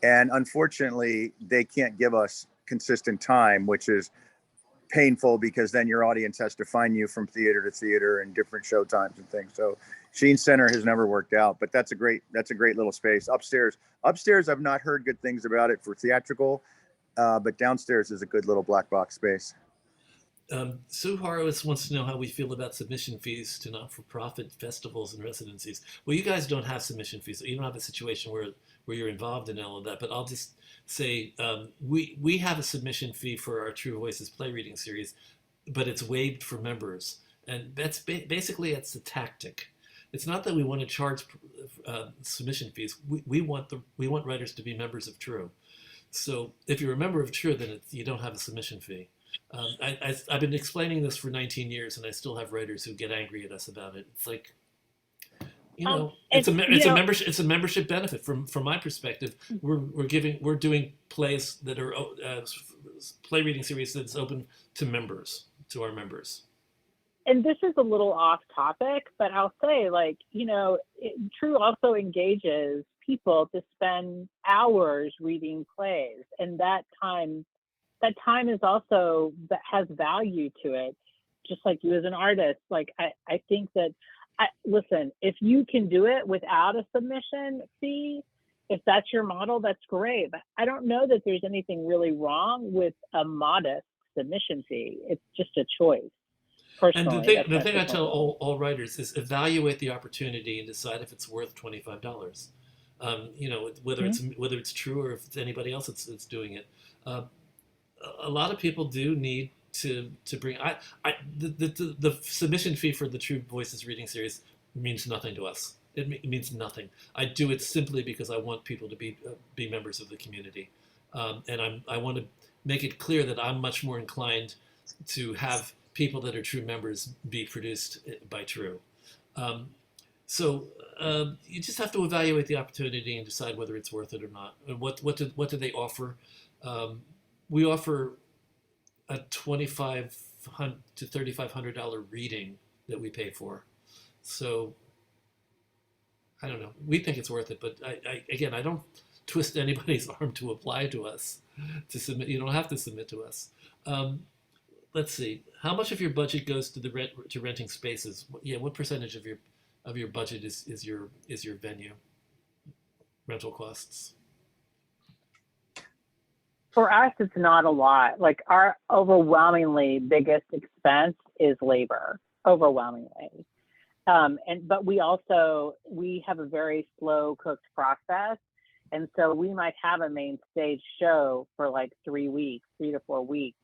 And unfortunately, they can't give us consistent time, which is painful because then your audience has to find you from theater to theater and different show times and things. So Sheen Center has never worked out, but that's a great little space. Upstairs, I've not heard good things about it for theatrical, but downstairs is a good little black box space. Sue Horowitz wants to know how we feel about submission fees to not-for-profit festivals and residencies. Well, you guys don't have submission fees. You don't have a situation where you're involved in all of that. But I'll just say we have a submission fee for our True Voices play reading series, but it's waived for members, and that's basically it's a tactic. It's not that we want to charge submission fees. We want writers to be members of True. So if you're a member of True, then you don't have a submission fee. I've been explaining this for 19 years, and I still have writers who get angry at us about it. It's like, it's a membership benefit. From my perspective, we're doing plays that are play reading series that's open to our members. And this is a little off topic, but I'll say, True also engages people to spend hours reading plays, and that time is also that has value to it, just like you as an artist. I think that listen, if you can do it without a submission fee, if that's your model, that's great. But I don't know that there's anything really wrong with a modest submission fee. It's just a choice. Personally, and the thing I tell all writers is evaluate the opportunity and decide if it's worth $25. Whether it's True or if it's anybody else that's doing it. A lot of people do need to bring. The submission fee for the True Voices reading series means nothing to us. It means nothing. I do it simply because I want people to be members of the community, and I want to make it clear that I'm much more inclined to have people that are True members be produced by True. So you just have to evaluate the opportunity and decide whether it's worth it or not. And what do they offer? We offer a $2,500 to $3,500 reading that we pay for. So I don't know. We think it's worth it, but I don't twist anybody's arm to apply to us to submit. You don't have to submit to us. Let's see. How much of your budget goes to renting spaces? Yeah, what percentage of your budget is your venue rental costs? For us, it's not a lot. Our overwhelmingly biggest expense is labor, overwhelmingly. But we have a very slow cooked process. And so we might have a main stage show for 3 to 4 weeks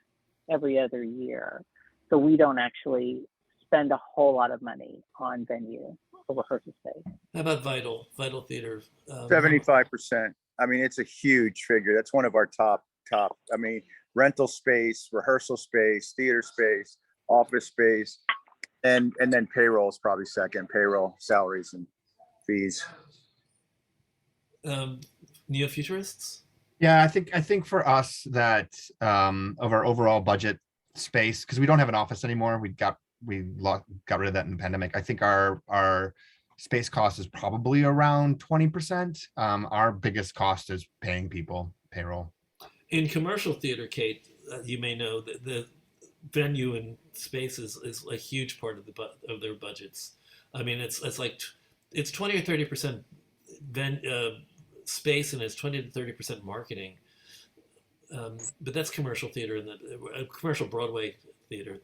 every other year. So we don't actually spend a whole lot of money on venue or rehearsal space. How about Vital Theater? 75%. I mean, it's a huge figure. That's one of our top. I mean, rental space, rehearsal space, theater space, office space, and then payroll is probably second. Payroll, salaries, and fees. Neo-Futurists? Yeah, I think for us that of our overall budget space, because we don't have an office anymore, we got rid of that in the pandemic. I think our space cost is probably around 20%. Our biggest cost is paying people, payroll. In commercial theater, Kate, you may know that the venue and space is a huge part of their budgets. I mean, it's 20 or 30% space and it's 20 to 30% marketing. But that's commercial theater and commercial Broadway theater.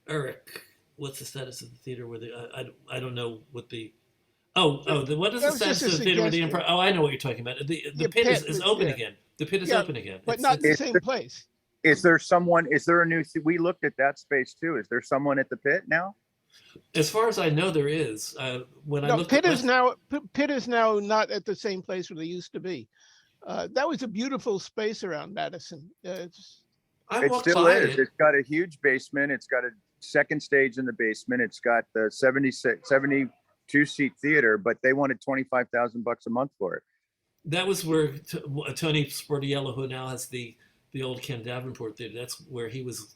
Eric, what's the status of the theater where I don't know what the what is the status of the theater with the improv? Oh, I know what you're talking about. The pit is open again. The pit is open again, but not the same place. Is there a new, we looked at that space too. Is there someone at the pit now? As far as I know, there is. When I looked Pit is now not at the same place where they used to be. That was a beautiful space around Madison. It still is. It's got a huge basement. It's got a second stage in the basement. It's got the 72 seat theater, but they wanted $25,000 a month for it. That was where Tony Sportiello, who now has the old Ken Davenport theater, that's where he was.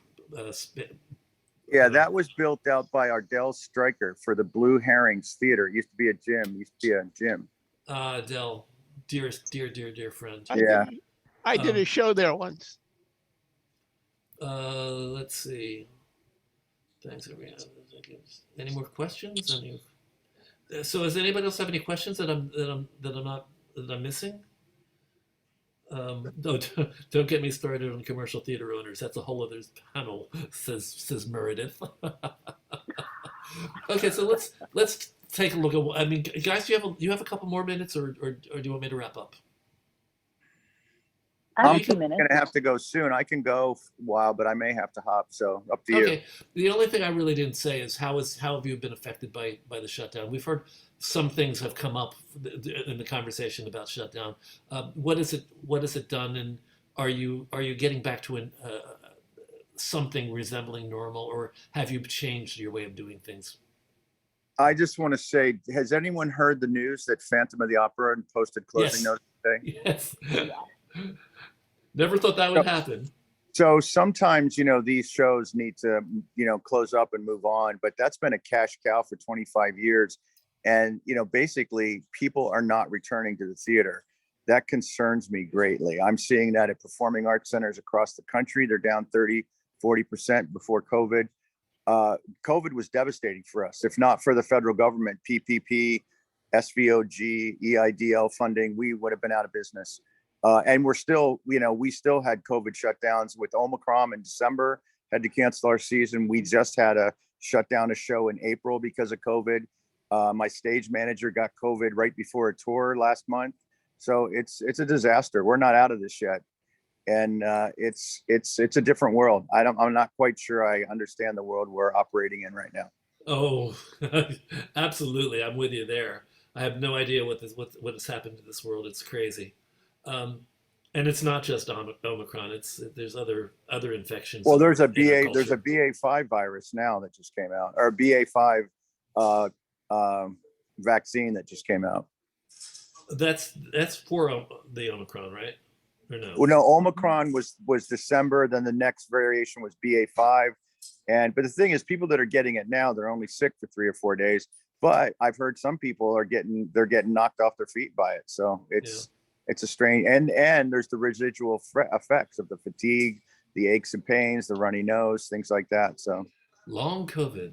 Yeah, that was built out by Ardell Stryker for the Blue Herrings Theater. It used to be a gym. Dell, dear friend. I did a show there once. Let's see. Thanks. Any more questions? So, does anybody else have any questions that I'm missing? No, don't get me started on commercial theater owners. That's a whole other panel, says Meredith. Okay, so let's take a look at. I mean, guys, do you have a couple more minutes, or do you want me to wrap up? I'm going to have to go soon. I can go a while, but I may have to hop. So up to you. Okay. The only thing I really didn't say is how have you been affected by the shutdown? We've heard some things have come up in the conversation about shutdown. What has it done, and are you getting back to something resembling normal, or have you changed your way of doing things? I just want to say, has anyone heard the news that Phantom of the Opera posted closing notes today? Yes. Never thought that would happen. So sometimes, these shows need to, close up and move on, but that's been a cash cow for 25 years. And, basically people are not returning to the theater. That concerns me greatly. I'm seeing that at performing arts centers across the country. They're down 30-40% before COVID. COVID was devastating for us. If not for the federal government, PPP, SVOG, EIDL funding, we would have been out of business. And we're still, we still had COVID shutdowns with Omicron in December, had to cancel our season. We just had a shut down a show in April because of COVID. My stage manager got COVID right before a tour last month. So it's a disaster. We're not out of this yet. And it's a different world. I'm not quite sure I understand the world we're operating in right now. Oh, absolutely. I'm with you there. I have no idea what has happened to this world. It's crazy. And it's not just Omicron. There's other infections. Well, there's a BA.5 virus now that just came out, or BA.5 vaccine that just came out. That's for the Omicron, right? Or no? Well, no, Omicron was December. Then the next variation was BA.5, but the thing is, people that are getting it now, they're only sick for 3 or 4 days. But I've heard some people are getting knocked off their feet by it. So it's a strain, and there's the residual effects of the fatigue, the aches and pains, the runny nose, things like that. So long COVID.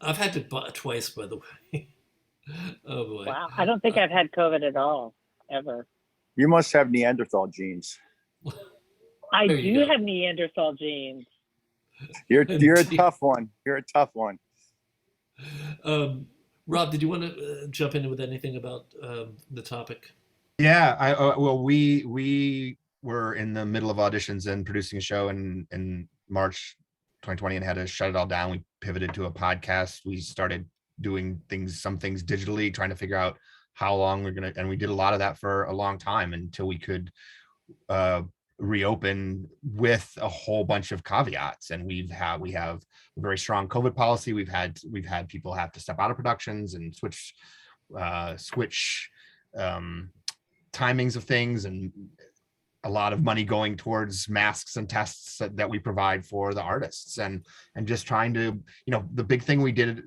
I've had it twice, by the way. Oh boy! Wow, I don't think I've had COVID at all ever. You must have Neanderthal genes. I do have Neanderthal genes. You're a tough one. You're a tough one. Rob, did you want to jump in with anything about the topic? Yeah, we were in the middle of auditions and producing a show in March 2020 and had to shut it all down. We pivoted to a podcast. We started doing some things digitally, trying to figure out how long and we did a lot of that for a long time until we could reopen with a whole bunch of caveats. And we have a very strong COVID policy. We've had people have to step out of productions and switch timings of things, and a lot of money going towards masks and tests that we provide for the artists, and just trying to, the big thing we did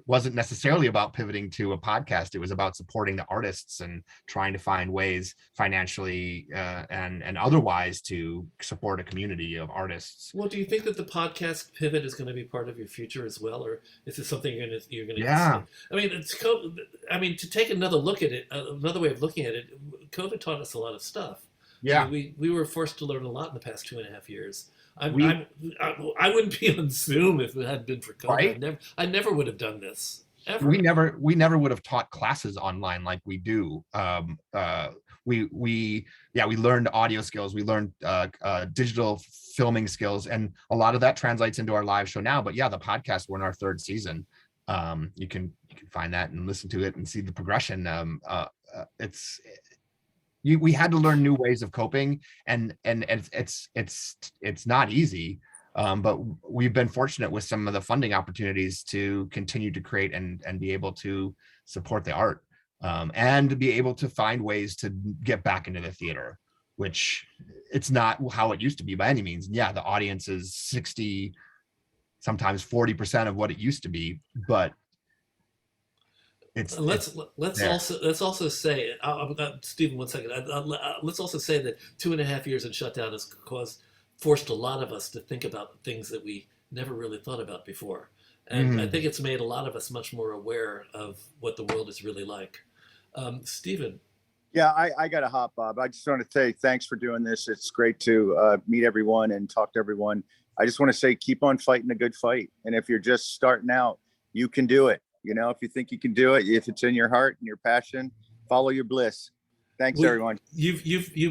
wasn't necessarily about pivoting to a podcast. It was about supporting the artists and trying to find ways financially and otherwise to support a community of artists. Well, do you think that the podcast pivot is going to be part of your future as well, or is it something you're going to Yeah. I mean, to take another look at it, another way of looking at it, COVID taught us a lot of stuff. Yeah. I mean, we were forced to learn a lot in the past 2.5 years. I wouldn't be on Zoom if it hadn't been for COVID. Right? I never would have done this ever. We never would have taught classes online like we do. We learned audio skills, we learned digital filming skills, and a lot of that translates into our live show now. But yeah, the podcast, we're in our 3rd season. You can find that and listen to it and see the progression. We had to learn new ways of coping, and it's not easy. But we've been fortunate with some of the funding opportunities to continue to create and be able to support the art, and to be able to find ways to get back into the theater, which it's not how it used to be by any means. Yeah, the audience is 60, sometimes 40% of what it used to be, but let's also say, Stephen, 1 second. Let's also say that 2.5 years in shutdown has forced a lot of us to think about things that we never really thought about before, and I think it's made a lot of us much more aware of what the world is really like. Stephen. Yeah, I got to hop, Bob. I just want to say thanks for doing this. It's great to meet everyone and talk to everyone. I just want to say, keep on fighting a good fight. And if you're just starting out, you can do it. You know, if you think you can do it, if it's in your heart and your passion, follow your bliss. Thanks, everyone. You've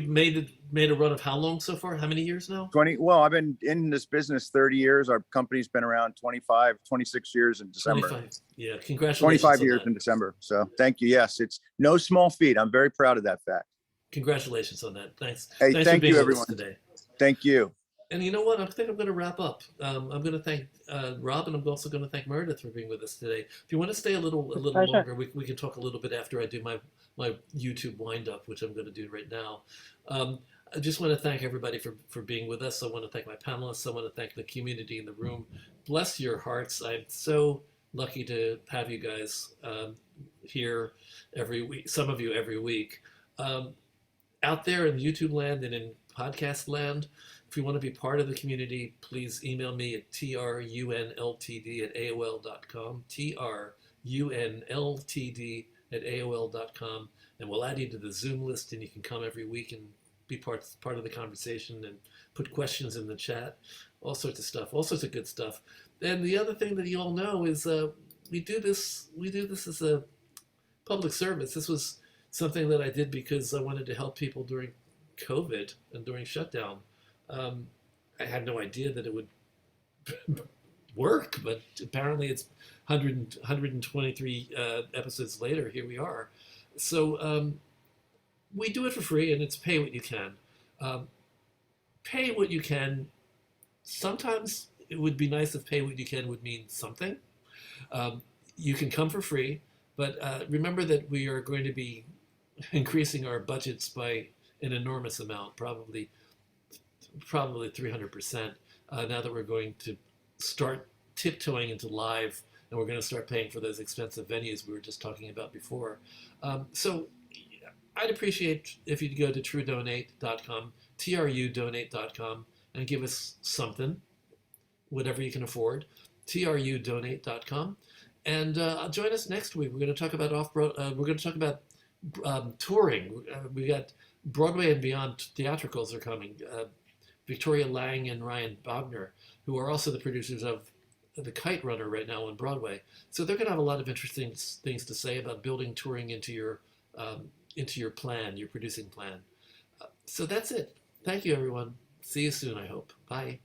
made a run of how long so far? How many years now? 20. Well, I've been in this business 30 years. Our company's been around 26 years in December. 25. Yeah, congratulations. 25 years in December. So thank you. Yes, it's no small feat. I'm very proud of that fact. Congratulations on that. Thanks. Hey, Thanks thank for being you, with us everyone. today. Thank you. And you know what? I think I'm going to wrap up. I'm going to thank Rob, and I'm also going to thank Meredith for being with us today. If you want to stay a little longer, we can talk a little bit after I do my YouTube wind up, which I'm going to do right now. I just want to thank everybody for being with us. I want to thank my panelists. I want to thank the community in the room. Bless your hearts. I'm so lucky to have you guys here every week. Some of you every week. Out there in YouTube land and in podcast land, if you want to be part of the community, please email me at trunltd@aol.com, trunltd@aol.com, and we'll add you to the Zoom list, and you can come every week and be part of the conversation and put questions in the chat, all sorts of stuff, all sorts of good stuff. And the other thing that you all know is we do this as a public service. This was something that I did because I wanted to help people during COVID and during shutdown. I had no idea that it would work, but apparently it's 123 episodes later, here we are. So we do it for free, and it's pay what you can. Pay what you can. Sometimes it would be nice if pay what you can would mean something. You can come for free, but remember that we are going to be increasing our budgets by an enormous amount, probably 300%, now that we're going to start tiptoeing into live, and we're going to start paying for those expensive venues we were just talking about before. So I'd appreciate if you'd go to trudonate.com, trudonate.com, and give us something, whatever you can afford, trudonate.com, and join us next week. We're going to talk about touring. We got Broadway and Beyond theatricals are coming. Victoria Lang and Ryan Bogner, who are also the producers of The Kite Runner right now on Broadway. So they're going to have a lot of interesting things to say about building touring into your plan, your producing plan. So that's it. Thank you, everyone. See you soon, I hope. Bye.